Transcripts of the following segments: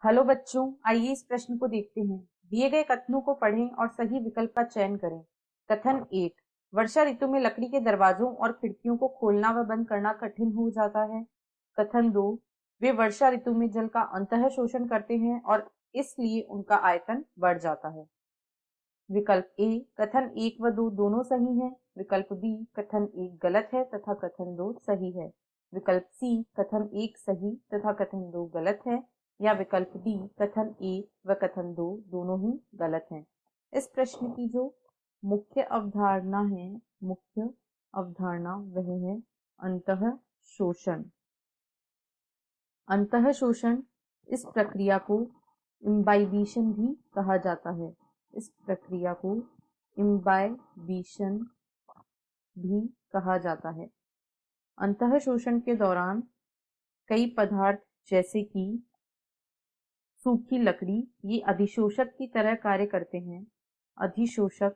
Hello बच्चों, आइए इस प्रश्न को देखते हैं। दिए गए कथनों को पढ़ें और सही विकल्प का चयन करें। कथन 1, वर्षा ऋतु में लकड़ी के दरवाजों और खिड़कियों को खोलना व बंद करना कठिन हो जाता है। कथन 2, वे वर्षा ऋतु में जल का अंतः शोषण करते हैं और इसलिए उनका आयतन बढ़ जाता है। विकल्प ए, कथन 1 व 2 दोनों सही हैं। विकल्प बी, कथन 1 गलत है तथा कथन 2 सही है। विकल्प सी, कथन 1 सही तथा कथन 2 गलत है। या विकल्प डी, कथन 1 व कथन 2 दोनों ही गलत हैं। इस प्रश्न की जो मुख्य अवधारणा है, मुख्य अवधारणा वह है अंतः शोषण। अंतः शोषण, इस प्रक्रिया को इम्बाइबिशन भी कहा जाता है। इस प्रक्रिया को इम्बाइबिशन भी कहा जाता है। अंतः शोषण के दौरान कई पदार्थ जैसे कि सूखी लकड़ी, ये अधिशोषक की तरह कार्य करते हैं। अधिशोषक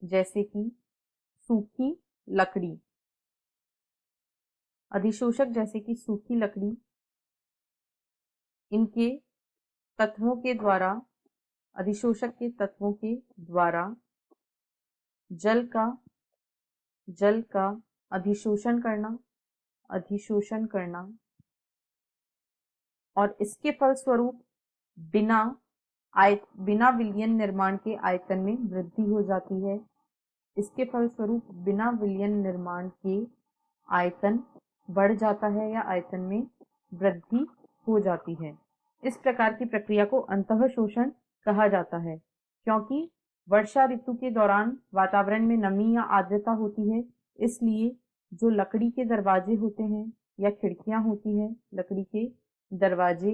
जैसे कि सूखी लकड़ी, अधिशोषक जैसे कि सूखी लकड़ी, इनके तत्वों के द्वारा, अधिशोषक के तत्वों के द्वारा जल का अधिशोषण करना और इसके फलस्वरूप बिना विलयन निर्माण के आयतन में वृद्धि हो जाती है। इसके फलस्वरूप बिना विलयन निर्माण के आयतन बढ़ जाता है या आयतन में वृद्धि हो जाती है। इस प्रकार की प्रक्रिया को अंतः शोषण कहा जाता है, क्योंकि वर्षा ऋतु के दौरान वातावरण में नमी या आर्द्रता होती है, इसलिए जो लकड़ी के दरवाजे होते हैं या खिड़कियां होती हैं, लकड़ी के दरवाजे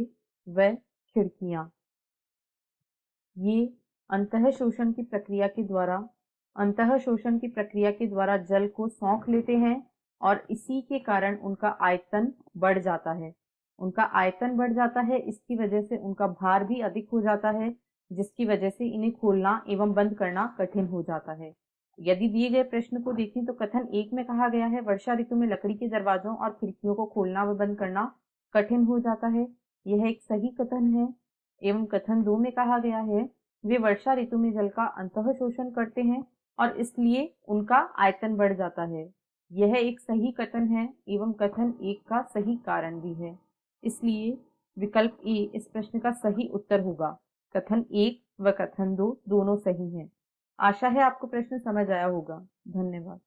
व खिड़कियां, ये अंतः शोषण की प्रक्रिया के द्वारा जल को सोख लेते हैं और इसी के कारण उनका आयतन बढ़ जाता है। इसकी वजह से उनका भार भी अधिक हो जाता है, जिसकी वजह से इन्हें खोलना एवं बंद करना कठिन हो जाता है। यदि दिए गए प्रश्न को देखें तो कथन 1 में कहा गया है वर्षा ऋतु में लकड़ी के दरवाजों और खिड़कियों को खोलना व बंद करना कठिन हो जाता है, यह एक सही कथन है। एवं कथन 2 में कहा गया है वे वर्षा ऋतु में जल का अंतः शोषण करते हैं और इसलिए उनका आयतन बढ़ जाता है, यह एक सही कथन है एवं कथन 1 का सही कारण भी है। इसलिए विकल्प ए इस प्रश्न का सही उत्तर होगा। कथन 1 व कथन 2 दोनों सही हैं। आशा है आपको प्रश्न समझ आया होगा। धन्यवाद।